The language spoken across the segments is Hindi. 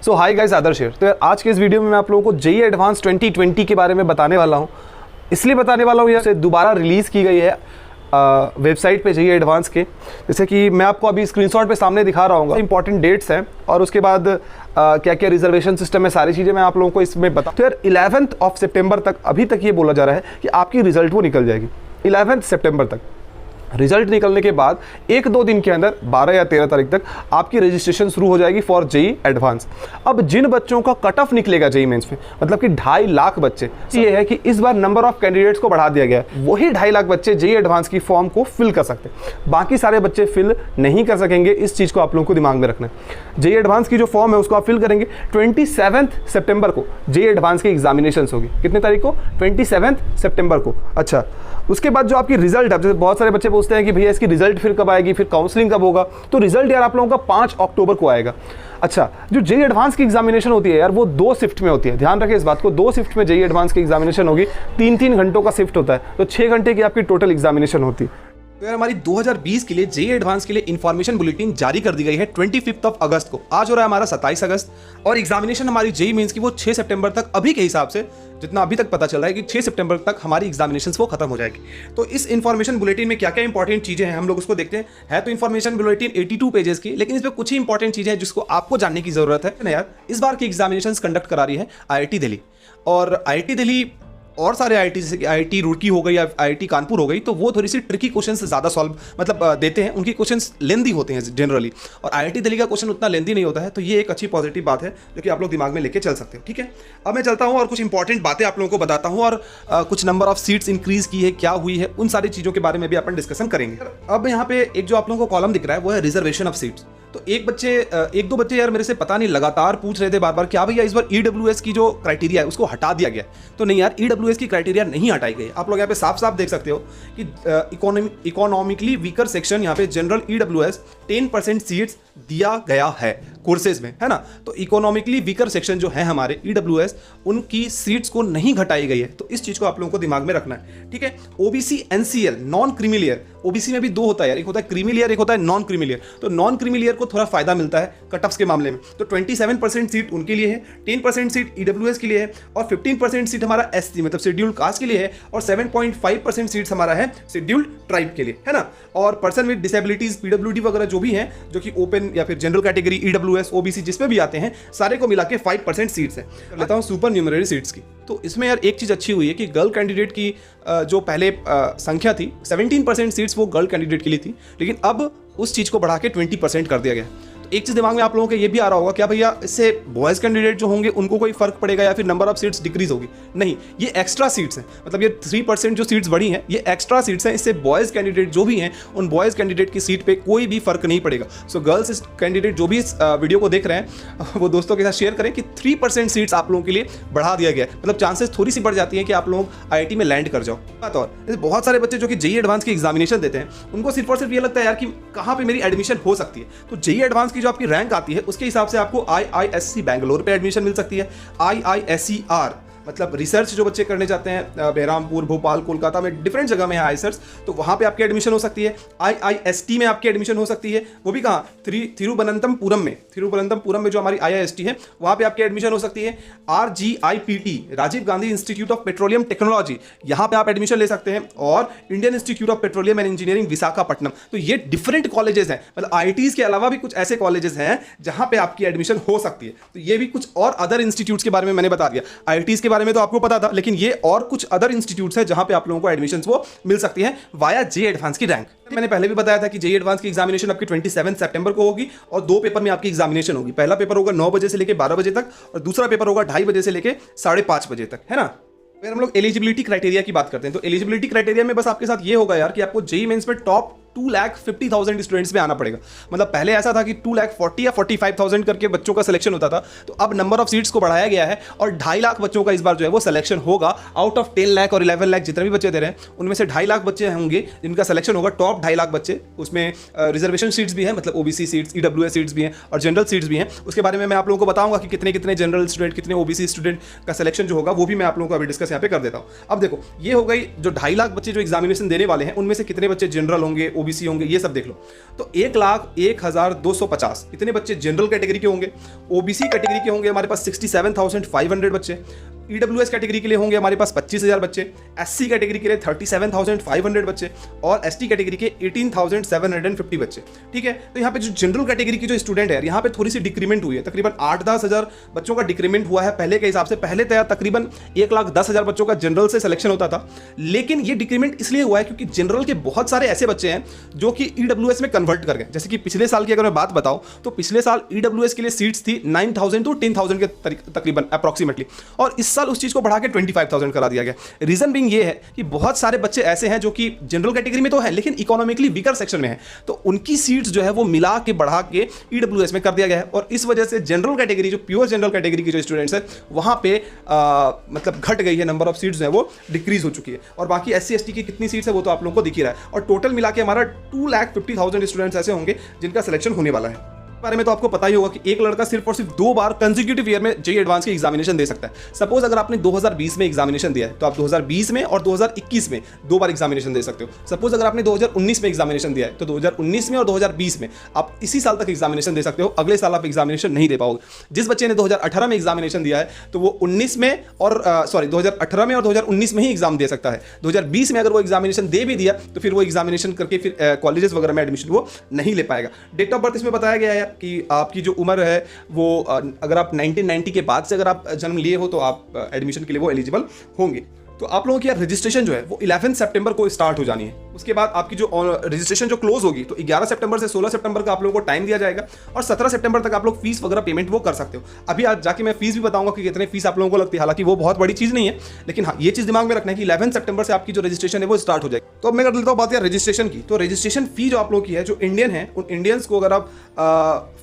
So hi guys, Adarsh here. तो यार आज के इस वीडियो में मैं आप लोगों को जेईई एडवांस 2020 के बारे में बताने वाला हूँ। इसलिए बताने वाला हूँ, ये दोबारा रिलीज़ की गई है वेबसाइट पे जेईई एडवांस के। जैसे कि मैं आपको अभी स्क्रीनशॉट पे सामने दिखा रहा हूँ, इंपॉर्टेंट डेट्स हैं और उसके बाद क्या क्या रिजर्वेशन सिस्टम है, सारी चीज़ें मैं आप लोगों को इसमें बता। तो यार 11 सितंबर तक अभी तक ये बोला जा रहा है कि आपकी रिजल्ट वो निकल जाएगी 11 सितंबर तक। रिजल्ट निकलने के बाद 1-2 दिन के अंदर 12 या 13 तारीख तक आपकी रजिस्ट्रेशन शुरू हो जाएगी फॉर जेईई एडवांस। अब जिन बच्चों का कट ऑफ निकलेगा जेईई मेंस में, मतलब कि 2.5 लाख बच्चे, ये है कि इस बार नंबर ऑफ कैंडिडेट्स को बढ़ा दिया गया है। वही 2.5 लाख बच्चे जेईई एडवांस की फॉर्म को फिल कर सकते हैं, बाकी सारे बच्चे फिल नहीं कर सकेंगे। इस चीज़ को आप लोगों को दिमाग में रखना है। जेईई एडवांस की जो फॉर्म है उसको आप फिल करेंगे। 27 सितंबर को जेईई एडवांस की एग्जामिनेशन होगी। कितने तारीख को? 27 सितंबर को। अच्छा, उसके बाद जो आपकी रिजल्ट है, जैसे बहुत सारे बच्चे पूछते हैं कि भैया इसकी रिजल्ट फिर कब आएगी, फिर काउंसलिंग कब होगा, तो रिजल्ट यार आप लोगों का 5 अक्टूबर को आएगा। अच्छा, जो जेईई एडवांस की एग्जामिनेशन होती है यार, वो 2 शिफ्ट में होती है। ध्यान रखें इस बात को, 2 शिफ्ट में जेईई एडवांस की एग्जामिनेशन होगी। 3-3 घंटों का शिफ्ट होता है, तो 6 घंटे की आपकी टोटल एग्जामिनेशन होती है। तो यार हमारी 2020 के लिए जेईई एडवांस के लिए इन्फॉर्मेशन बुलेटिन जारी कर दी गई है 25 अगस्त को। आज हो रहा है हमारा 27 अगस्त और एग्जामिनेशन हमारी जेईई मेंस की वो 6 सितंबर तक, अभी के हिसाब से जितना अभी तक पता चल रहा है कि 6 सितंबर तक हमारी एग्जामिनेशन वो खत्म हो जाएगी। तो इस इन्फॉर्मेशन बुलेटिन में क्या क्या इंपॉर्टेंट चीजें हैं हम लोग उसको देखते हैं। है तो इन्फॉर्मेशन बुलेटिन 82 पेजेस की, लेकिन इसमें कुछ ही इंपॉर्टेंट चीजें हैं जिसको आपको जानने की जरूरत है ना यार। इस बार की एग्जामिनेशन कंडक्ट करा रही है आईआईटी दिल्ली, और आईआईटी दिल्ली और सारे आईआईटी जैसे कि आईआईटी रुड़की हो गई या आईआईटी कानपुर हो गई, तो वो थोड़ी सी ट्रिकी क्वेश्चंस ज़्यादा सॉल्व देते हैं। उनकी क्वेश्चंस लेंदी होते हैं जनरली, और आईआईटी दिल्ली का क्वेश्चन उतना लेंदी नहीं होता है। तो ये एक अच्छी पॉजिटिव बात है जो कि आप लोग दिमाग में लेके चल सकते हो। ठीक है, अब मैं चलता हूँ और कुछ इंपॉर्टेंट बातें आप लोगों को बताता हूँ, और कुछ नंबर ऑफ सीट्स इंक्रीज की है, क्या हुई है, उन सारी चीज़ों के बारे में भी अपन डिस्कशन करेंगे। अब यहाँ पे एक जो आप लोगों को कॉलम दिख रहा है वो है रिजर्वेशन ऑफ सीट्स। तो एक दो बच्चे यार मेरे से पता नहीं लगातार पूछ रहे थे बार बार, क्या भैया इस बार ईडब्ल्यूएस की जो क्राइटेरिया है उसको हटा दिया गया। तो नहीं यार, ईडब्ल्यूएस की क्राइटेरिया नहीं हटाई गई। आप लोग यहाँ पे साफ साफ देख सकते हो कि इकोनॉमिकली वीकर सेक्शन, यहाँ पे जनरल ईडब्ल्यूएस 10% सीट्स दिया गया है कोर्सेज में, है ना। तो इकोनॉमिकली वीकर सेक्शन जो है हमारे ईडब्ल्यूएस, उनकी सीट्स को नहीं घटाई गई है। तो इस चीज को आप लोगों को दिमाग में रखना है। ठीक है, OBC NCL non creamy layer, OBC में भी 2 होता है यार, एक होता है क्रीमी लेयर, एक होता है नॉन क्रीमी लेयर। तो नॉन क्रीमी लेयर को थोड़ा फायदा मिलता है कट ऑफ्स के मामले में। तो 27% सीट उनके लिए है, 10% सीट ईडब्ल्यूएस के लिए है, और 15% सीट हमारा एससी मतलब शेड्यूल्ड कास्ट के लिए है, और 7.5% सीट्स हमारा है शेड्यूल्ड ट्राइब के लिए, है ना। और पर्सन विद डिसेबिलिटीज पीडब्ल्यूडी वगैरह जो भी हैं, जो कि ओपन या फिर जनरल कैटेगरी ईडब्ल्यूएस ओबीसी जिसमें भी आते हैं, सारे को मिला के 5% सीट्स है। लेता हूँ सुपर न्यूमररी सीट्स की। तो इसमें यार एक चीज अच्छी हुई है कि गर्ल कैंडिडेट की जो पहले संख्या थी 17% सीट्स वो गर्ल कैंडिडेट के लिए थी, लेकिन अब उस चीज को बढ़ा के 20% कर दिया गया। एक चीज दिमाग में आप लोगों के ये भी आ रहा होगा, क्या भैया इससे बॉयज कैंडिडेट जो होंगे उनको कोई फर्क पड़ेगा या फिर नंबर ऑफ सीट्स डिक्रीज होगी? नहीं, ये एक्स्ट्रा सीट्स हैं। मतलब ये 3% जो सीट्स बढ़ी हैं ये एक्स्ट्रा सीट्स हैं। इससे बॉयज कैंडिडेट जो भी हैं उन बॉयज कैंडिडेट की सीट पे कोई भी फर्क नहीं पड़ेगा। सो गर्ल्स कैंडिडेट जो भी इस वीडियो को देख रहे हैं वो दोस्तों के साथ शेयर करें कि 3% सीट्स आप लोगों के लिए बढ़ा दिया गया है। मतलब चांसेस थोड़ी सी बढ़ जाती है कि आप लोग आईआईटी में लैंड कर जाओ। बात और बहुत सारे बच्चे जो कि जेईई एडवांस की एग्जामिनेशन देते हैं उनको सिर्फ और सिर्फ ये लगता है यार कि कहाँ पे मेरी एडमिशन हो सकती है। तो जेईई एडवांस की जो आपकी रैंक आती है उसके हिसाब से आपको आईआईएससी बैंगलोर पे एडमिशन मिल सकती है। आईआईएससीआर मतलब रिसर्च जो बच्चे करने जाते हैं बहरामपुर, भोपाल, कोलकाता में डिफरेंट जगह में है रिसर्च, तो वहाँ पे आपकी एडमिशन हो सकती है। आईआईएसटी में आपकी एडमिशन हो सकती है, वो भी कहाँ? थिरुवनंतपुरम में जो हमारी आईआईएसटी है वहाँ पे आपकी एडमिशन हो सकती है। RGIPT Rajiv Gandhi institute of petroleum technology, यहाँ पे आप एडमिशन ले सकते हैं, और Indian institute of petroleum and engineering Visakhapatnam. तो ये डिफरेंट कॉलेजेस हैं, मतलब आईआईटीज के अलावा भी कुछ ऐसे कॉलेजेस हैं जहाँ पे आपकी एडमिशन हो सकती है। तो ये भी कुछ और अदर इंस्टीट्यूट्स के बारे में मैंने बता दिया। आईआईटीज के बारे में तो आपको पता था, लेकिन ये और कुछ अदर इंस्टीट्यूट्स हैं जहां पे आप लोगों को एडमिशंस वो मिल सकती हैं वाया जेईई एडवांस की रैंक। मैंने पहले भी बताया था कि जेईई एडवांस की एग्जामिनेशन आपकी 27 सितंबर को होगी, और 2 पेपर में आपकी एग्जामिनेशन होगी। पहला पेपर होगा 9 बजे से लेकर 12 बजे तक, और दूसरा पेपर होगा 2:30 बजे से लेकर 5:30 बजे तक, है ना। फिर हम लोग एलिजिबिलिटी क्राइटेरिया की बात करते हैं। तो एलिजिबिलिटी क्राइटेरिया में बस आपके साथ ये होगा यार कि आपको जेईई मेंस में टॉप 2,50,000 स्टूडेंट्स में आना पड़ेगा। मतलब पहले ऐसा था कि 2,40,000 या 45,000 करके बच्चों का सिलेक्शन होता था, तो अब नंबर ऑफ सीट्स को बढ़ाया गया है, और 2.5 लाख बच्चों का इस बार जो है वो सिलेक्शन होगा। आउट ऑफ 10 लाख और 11 लाख जितने भी बच्चे दे रहे हैं उनमें से 2.5 लाख बच्चे होंगे जिनका सिलेक्शन होगा। टॉप 2.5 लाख बच्चे, उसमें रिजर्वेशन सीट्स भी हैं, मतलब ओबीसी सीट्स, ईडब्ल्यूएस सीट्स भी हैं, और जनरल सीट्स भी हैं। उसके बारे में मैं आप लोगों को बताऊंगा कि कितने कितने जनरल स्टूडेंट, कितने ओबीसी स्टूडेंट का सिलेक्शन जो होगा वो भी मैं आप लोगों को अभी डिस्कस यहाँ पे कर देता हूँ। अब देखो, ये हो गई जो 2.5 लाख बच्चे जो एग्जामिनेशन देने वाले हैं, उनमें से कितने बच्चे जनरल होंगे, ओबीसी होंगे, ये सब देख लो। तो 1,01,250 इतने बच्चे जनरल कैटेगरी के होंगे। ओबीसी कैटेगरी के होंगे हमारे पास 67,500 बच्चे। ईडब्ल्यूएस कैटेगरी के लिए होंगे हमारे पास 25,000 बच्चे। एससी कैटेगरी के लिए 37,500 बच्चे और एसटी कैटेगरी के 18,750 बच्चे। ठीक है, तो यहाँ पे जो जनरल कैटेगरी की जो स्टूडेंट है, यहाँ पे थोड़ी सी डिक्रीमेंट हुई है, तकरीबन 8-10 हज़ार बच्चों का डिक्रीमेंट हुआ है पहले के हिसाब से। पहले तकरीबन 1,10,000 बच्चों का जनरल से सिलेक्शन होता था, लेकिन ये डिक्रीमेंट इसलिए हुआ है क्योंकि जनरल के बहुत सारे ऐसे बच्चे हैं जो कि ईडब्ल्यूएस में कन्वर्ट कर गए। जैसे कि पिछले साल की अगर मैं बात बताऊं तो पिछले साल ईडब्ल्यूएस के लिए सीट्स थी 9,000 to 10,000 के तकरीबन अप्रॉक्सीमेटली, और इस साल उस चीज को बढ़ा के 25,000 करा दिया गया। रीजन बिंग ये है कि बहुत सारे बच्चे ऐसे हैं जो कि जनरल कैटेगरी में तो है लेकिन इकोनॉमिकली वीकर सेक्शन में है, तो उनकी सीट्स जो है वो मिला के बढ़ा के ईडब्ल्यूएस में कर दिया गया है। और इस वजह से जनरल कैटेगरी, जो प्योर जनरल कैटेगरी की जो स्टूडेंट्स है, वहां पे मतलब घट गई है, नंबर ऑफ सीट्स है वो डिक्रीज हो चुकी है। और बाकी एससी एसटी की कितनी सीट्स है वो तो आप लोगों को दिख ही रहा है। और टोटल मिला के हमारा 2,50,000 स्टूडेंट्स ऐसे होंगे जिनका सिलेक्शन होने वाला है। बारे में तो आपको पता ही होगा कि एक लड़का सिर्फ और सिर्फ 2 बार कंसेक्यूटिव ईयर में जेईई एडवांस की एग्जामिनेशन दे सकता है। सपोज अगर आपने 2020 में एग्जामिनेशन दिया है तो आप 2020 में और 2021 में 2 बार एग्जामिनेशन दे सकते हो। सपोज अगर आपने 2019 में एग्जामिनेशन दिया है तो 2019 में और 2020 में आप इसी साल तक एग्जामिनेशन दे सकते हो, अगले साल आप एग्जामिनेशन नहीं दे पाओगे। जिस बच्चे ने 2018 में एग्जामिनेशन दिया है तो वो 2018 में और 2019 में ही एग्जाम दे सकता है। 2020 में अगर वो एग्जामिनेशन दे भी दिया तो फिर वो एग्जामिनेशन करके फिर कॉलेजेस वगैरह में एडमिशन वो नहीं ले पाएगा। डेट ऑफ बर्थ इसमें बताया गया है कि आपकी जो उम्र है वो अगर आप 1990 के बाद से अगर आप जन्म लिए हो तो आप एडमिशन के लिए वो एलिजिबल होंगे। तो आप लोगों की रजिस्ट्रेशन जो है वो 11 सितंबर को स्टार्ट हो जानी है। उसके बाद आपकी जो रजिस्ट्रेशन जो क्लोज होगी तो 11 सितंबर से 16 सितंबर का आप लोगों को टाइम दिया जाएगा और 17 सितंबर तक आप लोग फीस वगैरह पेमेंट वो कर सकते हो। अभी आज जाके मैं फीस भी बताऊंगा कि कितने फीस आप लोगों को लगती है, हालांकि वो बहुत बड़ी चीज़ नहीं है, लेकिन हाँ ये चीज़ दिमाग में रखना है कि 11 सितंबर से आपकी जो रजिस्ट्रेशन है वो स्टार्ट हो जाएगी। तो अब मैं कर लेता हूँ बात यार रजिस्ट्रेशन की। तो रजिस्ट्रेशन फी जो आप लोगों की है, जो इंडियन है, उन इंडियंस को अगर आप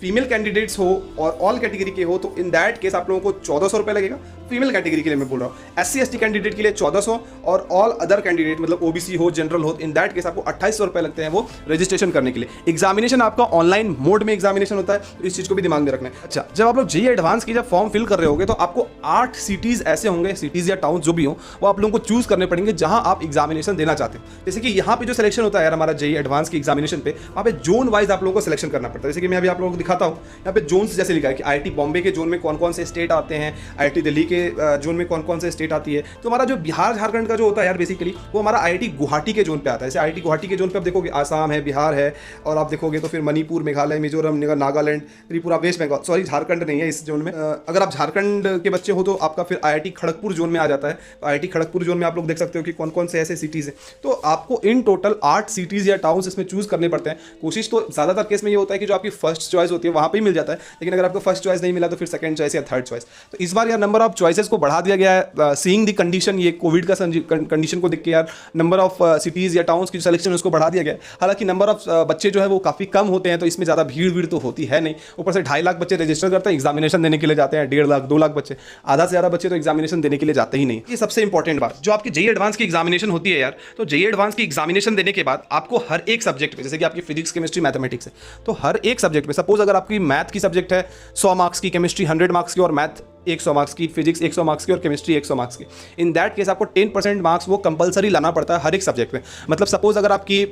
फीमेल कैंडिडेट्स हो और ऑल कैटेगरी के हो तो इन दैट केस आप लोगों को 1400 रुपये लगेगा। फीमेल कैटेगरी के लिए मैं बोल रहा हूँ। एससी एसटी कैंडिडेट के लिए 1400 और ऑल अदर कैंडिडेट मतलब ओबीसी हो, जनरल हो, इन दैट केस आपको 2800 रुपये लगते हैं वो रजिस्ट्रेशन करने के लिए। एग्जामिनेशन आपका ऑनलाइन मोड में एग्जामिनेशन होता है, तो इस चीज़ को भी दिमाग में रखना है। अच्छा, जब आप लोग जेईई एडवांस की जब फॉर्म फिल कर रहे होगे तो आपको 8 सिटीज़ ऐसे होंगे, सिटीज़ या टाउन जो भी हो, वो आप लोगों को चूज करने पड़ेंगे जहां आप एग्जामिनेशन देना चाहते हैं। जैसे कि यहाँ पे जो सिलेक्शन होता है यार हमारा जेईई एडवांस की एग्जामिनेशन पे, वहाँ पे जोन वाइज आप लोगों को सिलेक्शन करना पड़ता है। जैसे कि मैं अभी आप लोगों को दिखाता हूँ, यहाँ पे जोन्स जैसे लिखा है कि आईआईटी बॉम्बे के जोन में कौन कौन से स्टेट आते हैं, आईआईटी दिल्ली के जोन में कौन कौन से स्टेट आती है। तो हमारा जो बिहार झारखंड का जो होता है यार बेसिकली वो हमारा आईआईटी गुवाहाटी के जोन पे आता है। जैसे आईआईटी गुवाहाटी के जोन पे आप देखोगे आसाम है, बिहार है, और आप देखोगे तो फिर मणिपुर, मेघालय, मिजोरम, नागालैंड, त्रिपुरा, वेस्ट बंगाल, सॉरी झारखंड नहीं है इस जोन में। अगर आप झारखंड के बच्चे हो तो आपका फिर आईआईटी खड़गपुर जोन में आ जाता है। तो आईआईटी खड़गपुर जोन में आप लोग देख सकते हो कि कौन कौन से ऐसे सिटीज़ हैं। तो आपको इन टोटल 8 सिटीज़ या टाउन्स इसमें चूज करने पड़ते हैं। कोशिश तो ज़्यादातर केस में ये होता है कि जो आपकी फर्स्ट चॉइस होती है वहाँ पर ही मिल जाता है, लेकिन अगर आपको फर्स्ट चॉइस नहीं मिला तो फिर सेकंड चॉइस या थर्ड चॉइस। तो इस बार यार नंबर ऑफ चॉइसेस को बढ़ा दिया गया है, सीइंग द कंडीशन, ये कोविड का कंडीशन को देख के यार नंबर ऑफ सिटीज़ या टाउन्स की सिलेक्शन उसको बढ़ा दिया गया है। हालांकि नंबर ऑफ बच्चे जो है वो काफ़ी कम होते हैं, तो इसमें ज़्यादा भीड़ तो होती है नहीं। ऊपर से 2.5 लाख बच्चे रजिस्टर करते हैं, एग्जामिनेशन देने के लिए जाते हैं 1.5 लाख 2 लाख बच्चे, आधा से ज़्यादा बच्चे तो एग्जामिनेशन देने के लिए जाते ही नहीं। ये सबसे इंपॉर्टेंट बात, जो आपकी जेईई एडवांस की एग्जामिनेशन होती है यार, तो जेईई एडवांस की एग्जामिनेशन देने के बाद आपको हर एक सब्जेक्ट में, जैसे कि आपकी फिजिक्स, केमिस्ट्री, मैथमेटिक्स है, तो हर एक सब्जेक्ट में सपोज अगर आपकी मैथ की सब्जेक्ट है 100 मार्क्स की, केमिस्ट्री 100 मार्क्स की और मैथ 100 मार्क्स की, फिजिक्स 100 मार्क्स की और केमिस्ट्री 100 मार्क्स की, इन दैट केस आपको 10% मार्क्स वो कंपलसरी लाना पड़ता है हर एक सब्जेक्ट में। मतलब सपोज अगर आपकी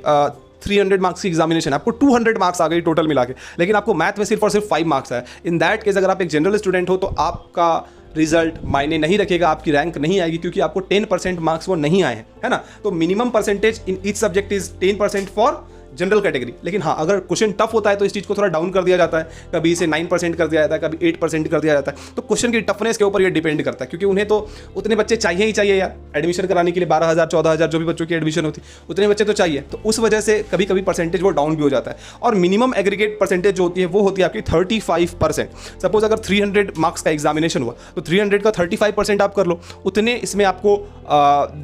300 मार्क्स की एग्जामिनेशन, आपको 200 मार्क्स आ गई टोटल मिला के, लेकिन आपको मैथ में सिर्फ और सिर्फ 5 मार्क्स है। इन दैट केस अगर आप एक जनरल स्टूडेंट हो तो आपका रिजल्ट मायने नहीं रखेगा, आपकी रैंक नहीं आएगी, क्योंकि आपको 10% मार्क्स वो नहीं आए हैं, है ना। तो minimum percentage in each subject is 10% for general category. लेकिन हाँ, अगर क्वेश्चन टफ होता है तो इस चीज़ को थोड़ा डाउन कर दिया जाता है, कभी इसे 9% कर दिया जाता है, कभी 8% कर दिया जाता है। तो क्वेश्चन की टफनेस के ऊपर ये डिपेंड करता है, क्योंकि उन्हें तो उतने बच्चे चाहिए ही चाहिए यार एडमिशन कराने के लिए। 12,000 14,000 जो भी बच्चों की एडमिशन होती है उतने बच्चे तो चाहिए, तो उस वजह से कभी कभी परसेंटेज वो डाउन भी हो जाता है। और मिनिमम एग्रीगेट परसेंटेज जो होती है वो होती है आपकी 35%। सपोज अगर 300 मार्क्स का एग्जामिनेशन हुआ तो 300 का 35% आप कर लो, उतने इसमें आपको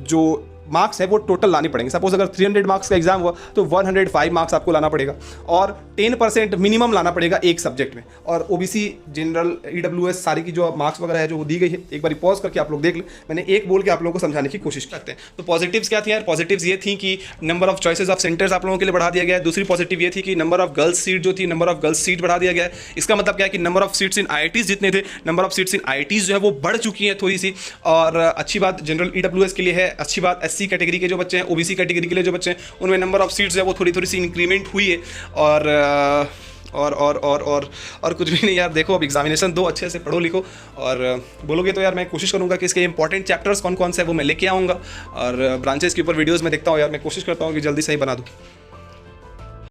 जो मार्क्स है वो टोटल लाने पड़ेंगे। सपोज अगर 300 मार्क्स का एग्जाम हुआ तो 105 मार्क्स आपको लाना पड़ेगा और 10% मिनिमम लाना पड़ेगा एक सब्जेक्ट में। और ओबीसी, जनरल, ईडब्ल्यूएस सारी की जो मार्क्स वगैरह है जो दी गई है, एक बार पॉज करके आप लोग देख लें, मैंने एक बोल के आप लोगों को समझाने की कोशिश करते हैं। तो पॉजिटिव्स क्या थी यार? पॉजिटिव्स ये थी कि number of choices of centres आप लोगों के लिए बढ़ा दिया गया है। दूसरी पॉजिटिव ये थी कि नंबर ऑफ गर्ल्स सीट जो थी, नंबर ऑफ गर्ल्स सीट बढ़ा दिया गया है। इसका मतलब क्या है कि number of seats in IITs जितने थे, number of seats in IITs जो है वो बढ़ चुकी है थोड़ी सी। और अच्छी बात जनरल ईडब्ल्यूएस के लिए है, अच्छी बात SC कैटेगरी के जो बच्चे हैं, OBC कैटेगरी के लिए जो बच्चे हैं, उनमें नंबर ऑफ सीट्स है वो थोड़ी सी इंक्रीमेंट हुई है। और कुछ भी नहीं यार, देखो अब एग्जामिनेशन दो, अच्छे से पढ़ो लिखो, और बोलोगे तो यार मैं कोशिश करूंगा कि इसके इंपॉर्टेंट चैप्टर्स कौन कौन से है वो मैं लेके आऊँगा, और ब्रांचेस के ऊपर वीडियोस में देखता हूँ यार, मैं कोशिश करता हूँ कि जल्दी से ही बना दूँ।